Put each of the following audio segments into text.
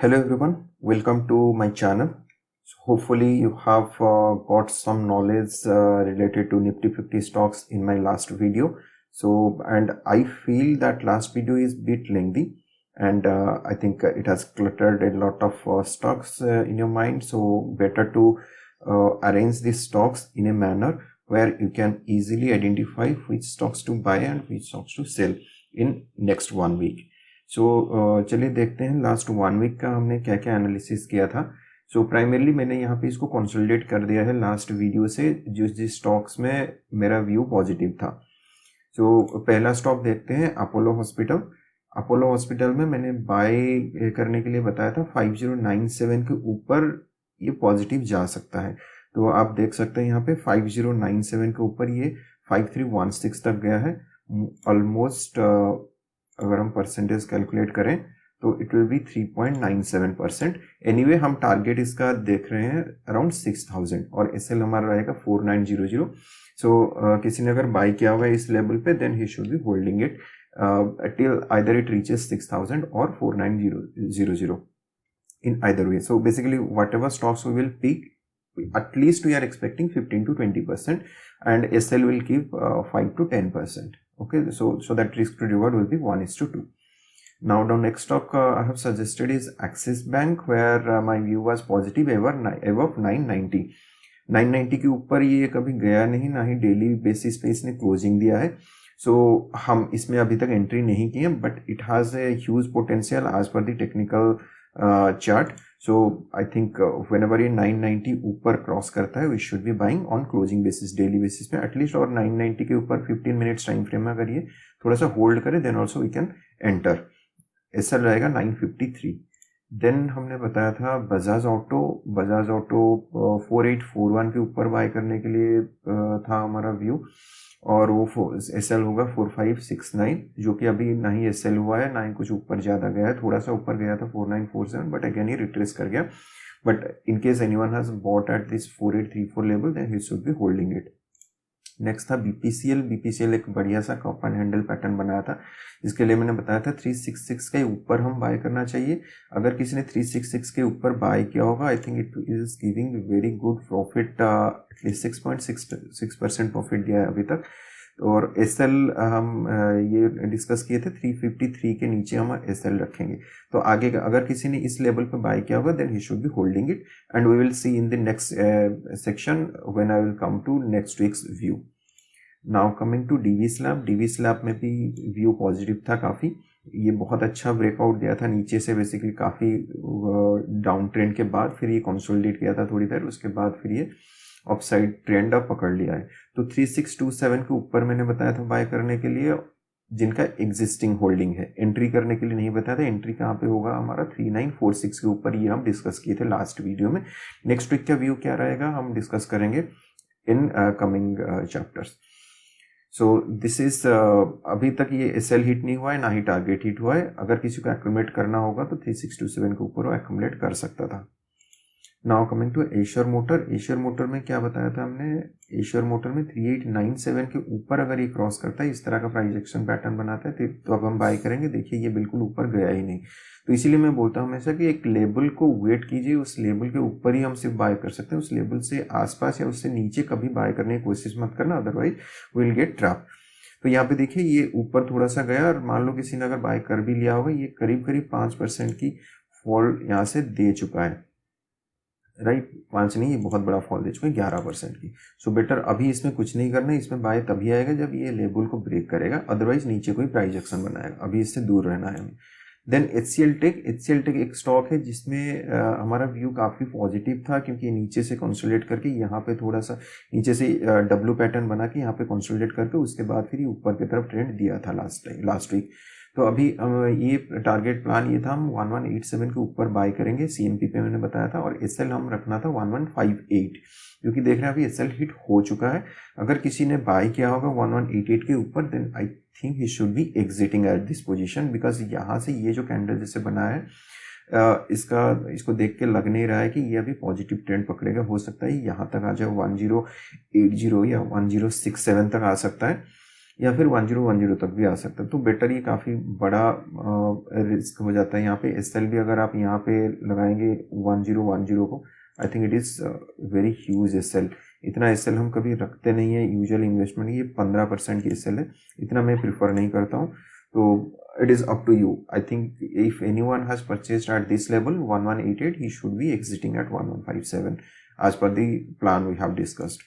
Hello everyone, welcome to my channel. So hopefully you have got some knowledge related to Nifty 50 stocks in my last video. And I feel that last video is bit lengthy and I think it has cluttered a lot of stocks in your mind. So better to arrange these stocks in a manner where you can easily identify which stocks to buy and which stocks to sell in next 1 week. चलिए देखते हैं last 1 week का हमने क्या क्या analysis किया था। Primarily मैंने यहाँ पे इसको कंसोलिडेट कर दिया है लास्ट वीडियो से जिस स्टॉक्स में मेरा व्यू पॉजिटिव था। पहला स्टॉक देखते हैं अपोलो हॉस्पिटल। अपोलो हॉस्पिटल में मैंने बाय करने के लिए बताया था 5097 के ऊपर ये पॉजिटिव जा सकता है। तो आप देख सकते हैं यहाँ पे 5097 के ऊपर ये 5316 तक गया है। ऑलमोस्ट अगर हम परसेंटेज कैलकुलेट करें तो इट विल बी 3.97%। एनीवे हम टारगेट इसका देख रहे हैं अराउंड 6000 और एसएल हमारा रहेगा 4900। किसी ने अगर बाय किया हुआ है इस लेवल पे then he should be holding it till either it reaches 6000 और 4900 in either way. So basically whatever stocks we will pick, at least we are expecting 15 to 20% and SL will give 5 to 10%. Okay, so that risk to reward will be 1:2. Now the next stock I have suggested is Axis Bank, where my view was positive above 990. 990 के ऊपर ये कभी गया नहीं, ना ही daily basis पे इसने closing दिया है। हम इसमें अभी तक एंट्री नहीं की है, but it has a huge potential as per the technical chart. I think whenever ये 990 ऊपर क्रॉस करता है we should be buying on closing basis, daily basis पे एटलीस्ट। और 990 के ऊपर 15 मिनट्स टाइम फ्रेम में अगर ये थोड़ा सा होल्ड करे then also we can enter. ऐसा रहेगा 953। देन हमने बताया था बजाज ऑटो 4841 के ऊपर बाय करने के लिए था हमारा व्यू, और वो एसएल होगा 4569, जो कि अभी ना ही एसएल हुआ है ना ही कुछ ऊपर ज्यादा गया है। थोड़ा सा ऊपर गया था 4947, बट अगेन ये रिट्रेस कर गया। But in case anyone has bought at this 4834 level then he should be holding it. Next था बीपीसीएल एक बढ़िया सा कप एंड हैंडल पैटर्न बनाया था। इसके लिए मैंने बताया था 366 के ऊपर हम बाय करना चाहिए। अगर किसी ने 366 के ऊपर बाय किया होगा I think it is giving very good profit, at least 6.6% profit दिया है अभी तक। और एसएल हम ये डिस्कस किए थे 353 के नीचे हम एसएल रखेंगे। तो आगे अगर किसी ने इस लेवल पे बाय किया होगा then he should be holding it and we will see in the next section when I will come to next weeks view. Now coming to Divi's lab में भी व्यू पॉजिटिव था काफ़ी। ये बहुत अच्छा ब्रेकआउट दिया था नीचे से, बेसिकली काफ़ी डाउन ट्रेंड के बाद फिर ये कंसोलिडेट किया था थोड़ी देर, उसके बाद फिर ये अपसाइड ट्रेंड अब पकड़ लिया है। तो 3627 के ऊपर मैंने बताया था बाय करने के लिए जिनका एग्जिस्टिंग होल्डिंग है। एंट्री करने के लिए नहीं बताया था। एंट्री कहाँ पे होगा हमारा 3946 के ऊपर, ये हम डिस्कस किए थे लास्ट वीडियो में। नेक्स्ट वीक का व्यू क्या रहेगा हम डिस्कस करेंगे in coming chapters. This is अभी तक ये एसएल हिट नहीं हुआ है ना ही टारगेट हिट हुआ है। अगर किसी को एक्यूमुलेट करना होगा तो 3627 के ऊपर वो एक्यूमुलेट कर सकता था। Now coming to Eicher motor में क्या बताया था हमने, एशियर मोटर में 3897 के ऊपर अगर ये क्रॉस करता है, इस तरह का प्राइस एक्शन पैटर्न बनाता है तो अब हम बाय करेंगे। देखिए ये बिल्कुल ऊपर गया ही नहीं, तो इसीलिए मैं बोलता हूँ हमेशा कि एक लेवल को वेट कीजिए, उस लेवल के ऊपर ही हम सिर्फ बाय कर सकते हैं। उस लेवल से आसपास या उससे नीचे कभी बाय करने की कोशिश मत करना, अदरवाइज विल गेट ट्रैप। तो यहाँ पे देखिए ये ऊपर थोड़ा सा गया और मान लो किसी ने अगर बाय कर भी लिया होगा, ये करीब 5% की फॉल यहाँ से दे चुका है, राइट। 5 नहीं, ये बहुत बड़ा फॉल दे चुका है 11% की। बेटर अभी इसमें कुछ नहीं करना है, इसमें बाय तभी आएगा जब ये लेवल को ब्रेक करेगा, अदरवाइज नीचे कोई प्राइस एक्शन बनाएगा। अभी इससे दूर रहना है हमें। देन एचसीएल टेक एक स्टॉक है जिसमें हमारा व्यू काफ़ी पॉजिटिव था, क्योंकि नीचे से कंसोलिडेट करके यहाँ पे थोड़ा सा नीचे से डब्ल्यू पैटर्न बना के यहाँ पे कंसोलिडेट करके उसके बाद फिर ये ऊपर की तरफ ट्रेंड दिया था लास्ट वीक। तो अभी ये टारगेट प्लान ये था हम 1187 के ऊपर बाय करेंगे, सीएमपी पे मैंने बताया था। और एसएल हम रखना था 1158, क्योंकि देख रहे हैं अभी एसएल हिट हो चुका है। अगर किसी ने बाय किया होगा 1188 के ऊपर then I think he should be exiting at this position, because यहाँ से ये जो कैंडल जैसे बना है इसको देख के लग नहीं रहा है कि ये अभी पॉजिटिव ट्रेंड पकड़ेगा। हो सकता है यहाँ तक आ जाए 1080 या 1067 तक आ सकता है। या फिर 1010 तक भी आ सकता है। तो बेटर, ये काफ़ी बड़ा रिस्क हो जाता है यहाँ पे। एस भी अगर आप यहाँ पे लगाएंगे 1010 को, I think it is very huge S. इतना एस हम कभी रखते नहीं है यूजुअल इन्वेस्टमेंट, ये 15% की एस है, इतना मैं प्रिफर नहीं करता हूँ। तो it is up to you. I think if anyone has purchased at this level 1188, he should be exiting at 1157 as per the plan we have discussed.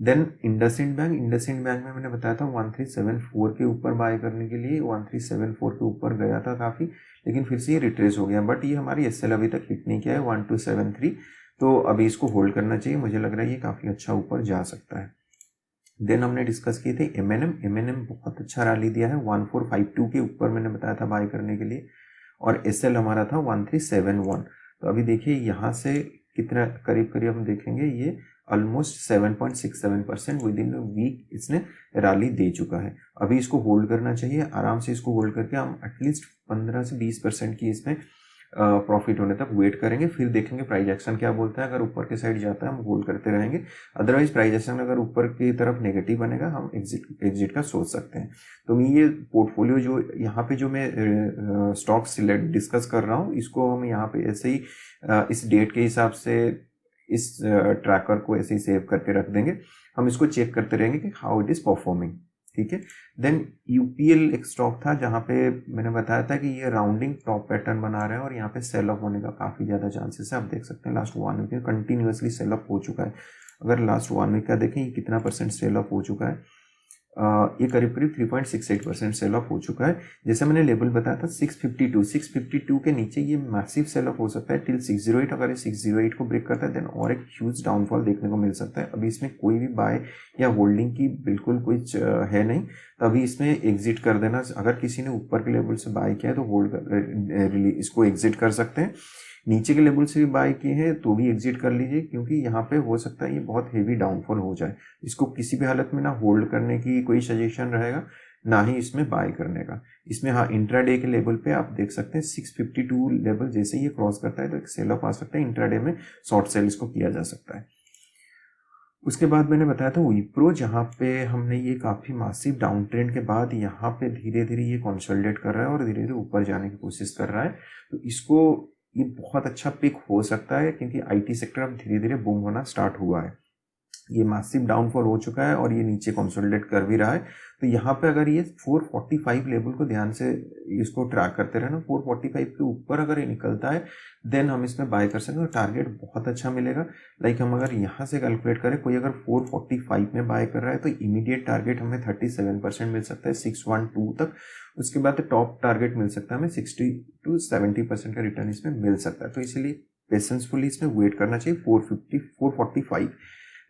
Then IndusInd bank में मैंने बताया था 1374 के ऊपर बाय करने के लिए, 1374 के ऊपर गया था काफ़ी, लेकिन फिर से ये रिट्रेस हो गया। बट ये हमारी एसएल अभी तक हिट नहीं किया है 1273, तो अभी इसको होल्ड करना चाहिए। मुझे लग रहा है ये काफ़ी अच्छा ऊपर जा सकता है। देन हमने डिस्कस किए थे एमएनएम बहुत अच्छा रैली दिया है, 1452 के ऊपर मैंने बताया था बाय करने के लिए, और एसएल हमारा था 1371। तो अभी देखिए यहाँ से कितना करीब करीब हम देखेंगे, ये ऑलमोस्ट 7.67% विद इन वीक इसने रैली दे चुका है। अभी इसको होल्ड करना चाहिए, आराम से इसको होल्ड करके हम एटलीस्ट 15 से 20% की इसमें प्रॉफिट होने तक वेट करेंगे, फिर देखेंगे प्राइस एक्शन क्या बोलता है। अगर ऊपर के साइड जाता है हम होल्ड करते रहेंगे, अदरवाइज प्राइस एक्शन अगर ऊपर की तरफ नेगेटिव बनेगा हम एग्जिट का सोच सकते हैं। तो मैं ये पोर्टफोलियो जो यहाँ पे जो मैं स्टॉक सिलेक्ट डिस्कस कर रहा हूँ, इसको हम यहाँ पे ऐसे ही इस डेट के हिसाब से इस ट्रैकर को ऐसे ही सेव करके रख देंगे। हम इसको चेक करते रहेंगे कि हाउ इट इज परफॉर्मिंग, ठीक है। देन यूपीएल एक स्टॉक था जहाँ पे मैंने बताया था कि ये राउंडिंग टॉप पैटर्न बना रहा है और यहाँ पे सेल ऑफ होने का काफ़ी ज़्यादा चांसेस है। आप देख सकते हैं लास्ट 1 वीक में कंटिन्यूसली सेल ऑफ हो चुका है। अगर लास्ट 1 वीक का देखें ये कितना परसेंट सेल ऑफ हो चुका है, ये करीब करीब 3.68% सेल ऑफ हो चुका है। जैसे मैंने लेवल बताया था 652 के नीचे ये मैसिव सेल ऑफ हो सकता है टिल 608। अगर ये 608 को ब्रेक करता है देन और एक ह्यूज डाउनफॉल देखने को मिल सकता है। अभी इसमें कोई भी बाय या होल्डिंग की बिल्कुल कुछ है नहीं, तो अभी इसमें एग्जिट कर देना। अगर किसी ने ऊपर के लेवल से बाय किया है तो होल्ड इसको एग्जिट कर सकते हैं। नीचे के लेवल से भी बाय किए हैं तो भी एग्जिट कर लीजिए, क्योंकि यहाँ पे हो सकता है ये बहुत हेवी डाउनफॉल हो जाए। इसको किसी भी हालत में ना होल्ड करने की कोई सजेशन रहेगा, ना ही इसमें बाय करने का। इसमें हाँ इंट्राडे के लेवल पे आप देख सकते हैं 652 लेवल जैसे ये क्रॉस करता है तो एक सेल ऑफ आ सकता है। इंट्राडे में शॉर्ट सेल इसको किया जा सकता है। उसके बाद मैंने बताया था विप्रो, जहाँ पे हमने ये काफ़ी मासिव डाउन ट्रेंड के बाद यहाँ पे धीरे धीरे ये कंसोलिडेट कर रहा है और धीरे धीरे ऊपर जाने की कोशिश कर रहा है। तो इसको ये बहुत अच्छा पिक हो सकता है, क्योंकि आईटी सेक्टर अब धीरे धीरे बूम होना स्टार्ट हुआ है। ये मैसिव डाउनफॉल हो चुका है और ये नीचे कंसोलिडेट कर भी रहा है। तो यहाँ पे अगर ये 445 लेवल को ध्यान से इसको ट्रैक करते रहे ना, 445 के ऊपर अगर ये निकलता है देन हम इसमें बाय कर सकते हैं। टारगेट बहुत अच्छा मिलेगा। लाइक हम अगर यहाँ से कैलकुलेट करें, कोई अगर 445 में बाय कर रहा है तो इमीडिएट टारगेट हमें 37% मिल सकता है 612 तक। उसके बाद टॉप टारगेट मिल सकता है हमें 60 to 70% का रिटर्न इसमें मिल सकता है। तो इसीलिए पेशेंसफुली इसमें वेट करना चाहिए 445।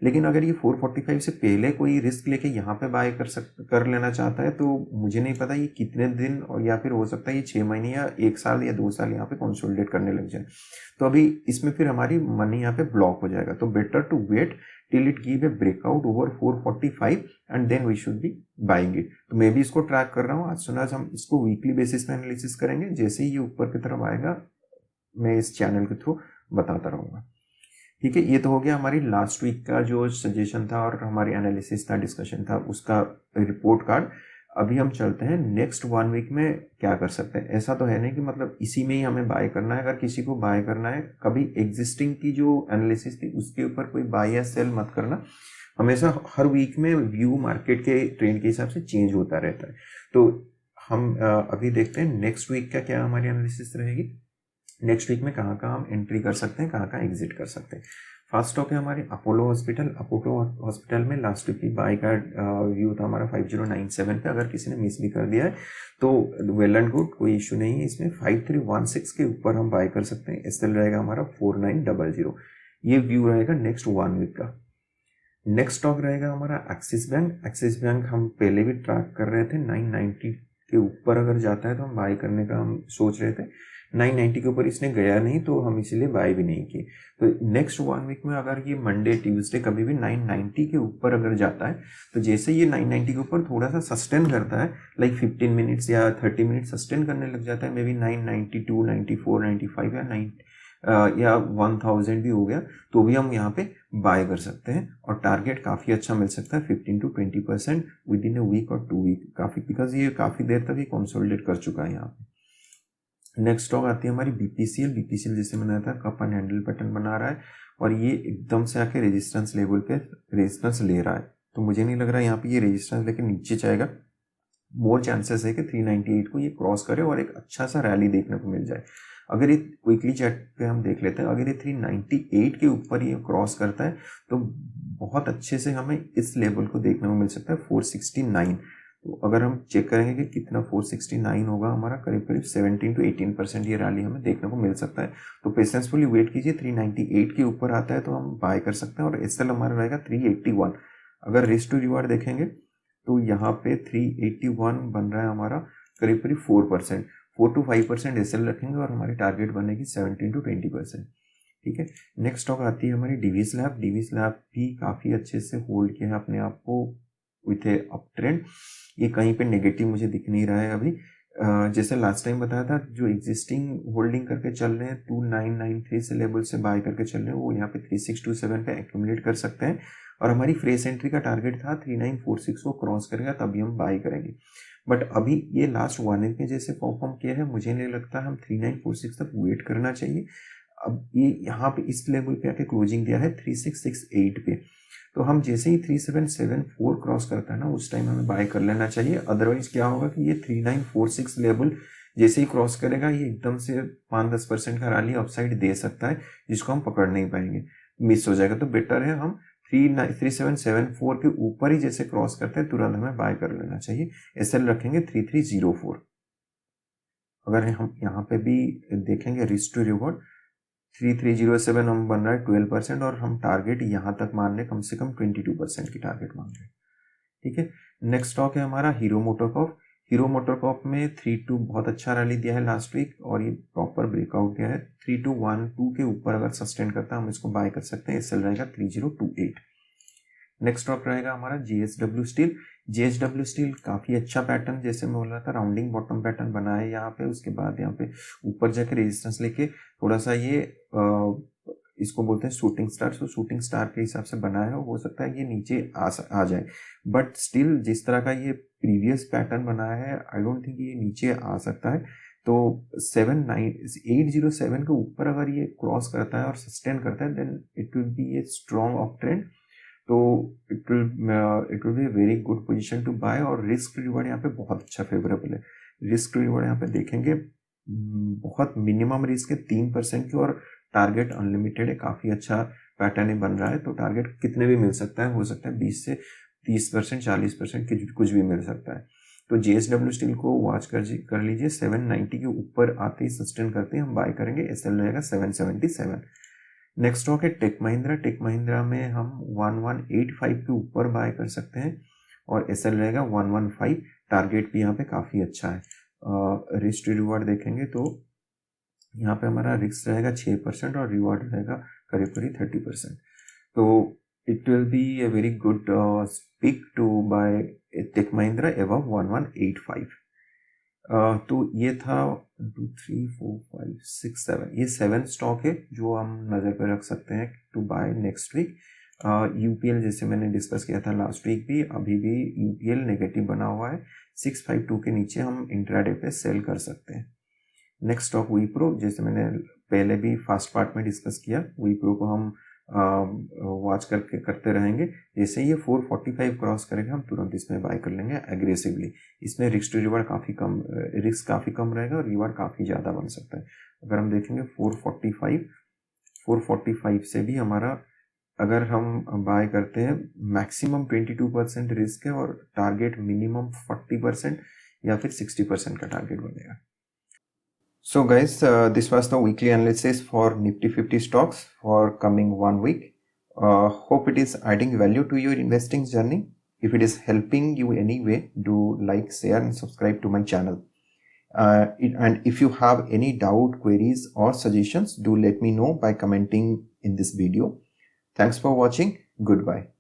लेकिन अगर ये 445 से पहले कोई रिस्क लेके यहाँ पे बाय कर लेना चाहता है तो मुझे नहीं पता ये कितने दिन, और या फिर हो सकता है ये 6 महीने या 1 साल या 2 साल यहाँ पे कंसोलिडेट करने लग जाए। तो अभी इसमें फिर हमारी मनी यहाँ पे ब्लॉक हो जाएगा। तो better to wait till it give a breakout over 445 and then we should be buying it. तो मैं भी इसको ट्रैक कर रहा हूँ। आज सुना हम इसको वीकली बेसिस में एनालिसिस करेंगे। जैसे ही ये ऊपर की तरफ आएगा मैं इस चैनल के थ्रू बताता रहूँगा। ठीक है, ये तो हो गया हमारी लास्ट वीक का जो सजेशन था और हमारी एनालिसिस था, डिस्कशन था, उसका रिपोर्ट कार्ड। अभी हम चलते हैं नेक्स्ट 1 वीक में क्या कर सकते हैं। ऐसा तो है नहीं कि मतलब इसी में ही हमें बाय करना है। अगर किसी को बाय करना है, कभी एग्जिस्टिंग की जो एनालिसिस थी उसके ऊपर कोई बाय या सेल मत करना। हमेशा हर वीक में व्यू मार्केट के ट्रेंड के हिसाब से चेंज होता रहता है। तो हम अभी देखते हैं नेक्स्ट वीक का क्या हमारी एनालिसिस रहेगी। नेक्स्ट वीक में कहाँ कहाँ हम एंट्री कर सकते हैं, कहाँ कहाँ एग्जिट कर सकते हैं। फर्स्ट स्टॉक है हमारी अपोलो हॉस्पिटल। अपोलो हॉस्पिटल में लास्ट वीक की बाय का व्यू था हमारा 5097 पे। अगर किसी ने मिस भी कर दिया है तो वेल एंड गुड, कोई इशू नहीं है। इसमें 5316 के ऊपर हम बाय कर सकते हैं। एसएल रहेगा हमारा 4900। ये व्यू रहेगा नेक्स्ट 1 वीक का। नेक्स्ट स्टॉक रहेगा हमारा एक्सिस बैंक। एक्सिस बैंक हम पहले भी ट्रैक कर रहे थे, 990 के ऊपर अगर जाता है तो हम बाय करने का हम सोच रहे थे। 990 के ऊपर इसने गया नहीं तो हम इसीलिए बाय भी नहीं किए। तो नेक्स्ट 1 वीक में अगर ये मंडे ट्यूसडे कभी भी 990 के ऊपर अगर जाता है तो जैसे ये 990 के ऊपर थोड़ा सा सस्टेन करता है, लाइक 15 मिनट्स या 30 मिनट्स सस्टेन करने लग जाता है, मे बी 992, 94, 95 या या 1000 भी हो गया तो भी हम यहाँ पे बाय कर सकते हैं और टारगेट काफ़ी अच्छा मिल सकता है 15 to 20% within a week और 2 वीक काफ़ी, बिकॉज ये काफ़ी देर तक ये कंसोलिडेट कर चुका है यहाँ पे। नेक्स्ट स्टॉक आती है हमारी बीपीसीएल। बीपीसीएल जैसे मैंने था कप एंड हैंडल पैटर्न बना रहा है और ये एकदम से आके रेजिस्टेंस लेवल पे रेजिस्टेंस ले रहा है, तो मुझे नहीं लग रहा है यहाँ पे ये रेजिस्टेंस लेके नीचे जाएगा। मोर चांसेस है कि 398 को ये क्रॉस करे और एक अच्छा सा रैली देखने को मिल जाए। अगर ये क्विकली चार्ट पे हम देख लेते हैं, अगर ये 398 के ऊपर ये क्रॉस करता है तो बहुत अच्छे से हमें इस लेवल को देखने को मिल सकता है 469। तो अगर हम चेक करेंगे कि कितना 469 होगा हमारा, करीब करीब 17 to 18% ये रैली हमें देखने को मिल सकता है। तो पेशेंसफुली वेट कीजिए, 398 के ऊपर आता है तो हम बाय कर सकते हैं और एसएल हमारा रहेगा 381। अगर रिस्क टू रिवार्ड देखेंगे तो यहाँ पे 381 बन रहा है हमारा करीब करीब 4%, 4 to 5% एसएल रखेंगे और हमारी टारगेट बनेगी 17 to 20%। ठीक है, नेक्स्ट स्टॉक आती है हमारी डीवीएस लैब। डीवीएस लैब भी काफ़ी अच्छे से होल्ड किया है अपने आप को विथ ए अप ट्रेंड। ये कहीं पे नेगेटिव मुझे दिख नहीं रहा है अभी। जैसे लास्ट टाइम बताया था, जो एग्जिस्टिंग होल्डिंग करके चल रहे हैं 2993 से लेवल से बाय करके चल रहे हैं, वो यहाँ पे 3627 पे एक्यूमुलेट कर सकते हैं और हमारी फ्रेश एंट्री का टारगेट था 3946 को क्रॉस करेगा तभी हम बाय करेंगे। बट अभी ये लास्ट 1 वीक में जैसे परफॉर्म किया है, मुझे नहीं लगता हम 3946 तक वेट करना चाहिए। अब ये यहाँ पे इस लेवल पे आके क्लोजिंग दिया है 3668 पे, तो हम जैसे ही 3774 क्रॉस करता है ना उस टाइम हमें बाय कर लेना चाहिए। अदरवाइज क्या होगा कि ये 3946 लेवल जैसे ही क्रॉस करेगा ये एकदम से 5-10% का रैली अपसाइड दे सकता है जिसको हम पकड़ नहीं पाएंगे, मिस हो जाएगा। तो बेटर है हम 3774 के ऊपर ही जैसे क्रॉस करते हैं तुरंत हमें बाय कर लेना चाहिए। एसएल रखेंगे 3304। अगर हम यहाँ पे भी देखेंगे रिस्क टू रिवॉर्ड 3307 हम बन रहा है 12% और हम टारगेट यहाँ तक मान रहे कम से कम 22% की टारगेट मान रहे। ठीक है, नेक्स्ट स्टॉक है हमारा हीरो मोटोकॉर्प। हीरो मोटोकॉर्प में 32 बहुत अच्छा रैली दिया है लास्ट वीक और ये प्रॉपर ब्रेकआउट दिया है। 3212 के ऊपर अगर सस्टेन करता है हम इसको बाय कर सकते हैं। एसएल रहेगा 3028। नेक्स्ट स्टॉक रहेगा हमारा जेएसडब्ल्यू स्टील। जेएसडब्ल्यू स्टील काफ़ी अच्छा पैटर्न, जैसे मैं बोल रहा था राउंडिंग बॉटम पैटर्न बना है यहाँ पे, उसके बाद यहाँ पे ऊपर जाके रेजिस्टेंस लेके थोड़ा सा ये इसको बोलते हैं शूटिंग स्टार, तो शूटिंग स्टार के हिसाब से बना है। हो सकता है ये नीचे आ जाए, बट स्टिल जिस तरह का ये प्रीवियस पैटर्न बनाया है आई डोंट थिंक ये नीचे आ सकता है। तो 807 के ऊपर अगर ये क्रॉस करता है और सस्टेन करता है then it will be a strong up trend, तो it will be very good position to buy. और रिस्क रिवॉर्ड यहाँ पे बहुत अच्छा फेवरेबल है। रिस्क रिवॉर्ड यहाँ पे देखेंगे बहुत मिनिमम रिस्क है 3% की और टारगेट अनलिमिटेड है, काफ़ी अच्छा पैटर्न ही बन रहा है। तो टारगेट कितने भी मिल सकता है, हो सकता है 20 से 30%, 40% कुछ भी मिल सकता है। तो जेएसडब्ल्यू स्टील को वॉच कर लीजिए, 790 के ऊपर आते ही सस्टेन करते ही हम बाय करेंगे। एसएल रहेगा 777। नेक्स्ट स्टॉक है टेक महिंद्रा। टेक महिंद्रा में हम 1185 के ऊपर बाय कर सकते हैं और एसएल रहेगा 115। टारगेट भी यहाँ पे काफ़ी अच्छा है। रिस्क रिवॉर्ड देखेंगे तो यहाँ पे हमारा रिस्क रहेगा 6% और रिवॉर्ड रहेगा करीब करीब 30%। तो it will be a very good pick to buy Tech Mahindra above 1185। तो ये था 1 2 3 4 5 6 7, ये 7 स्टॉक है जो हम नज़र पे रख सकते हैं to buy next week. UPL जैसे मैंने डिस्कस किया था लास्ट वीक भी, अभी भी यूपीएल नेगेटिव बना हुआ है। 652 के नीचे हम इंट्राडे पे सेल कर सकते हैं। नेक्स्ट स्टॉक विप्रो, जैसे मैंने पहले भी फर्स्ट पार्ट में डिस्कस किया, विप्रो को हम वॉच करते रहेंगे। जैसे ये 445 क्रॉस करेगा हम तुरंत इसमें बाय कर लेंगे एग्रेसिवली। इसमें रिस्क टू रिवार्ड काफ़ी कम, रिस्क काफ़ी कम रहेगा और रिवार्ड काफ़ी ज़्यादा बन सकता है। अगर हम देखेंगे 445 से भी हमारा अगर हम बाय करते हैं मैक्सिमम 22% रिस्क है और टारगेट मिनिमम 40% या फिर 60% का टारगेट बनेगा। So guys, this was the weekly analysis for Nifty 50 stocks for coming 1 week. Hope it is adding value to your investing journey. If it is helping you anyway, do like, share and subscribe to my channel. And if you have any doubt, queries or suggestions, do let me know by commenting in this video. Thanks for watching. Goodbye.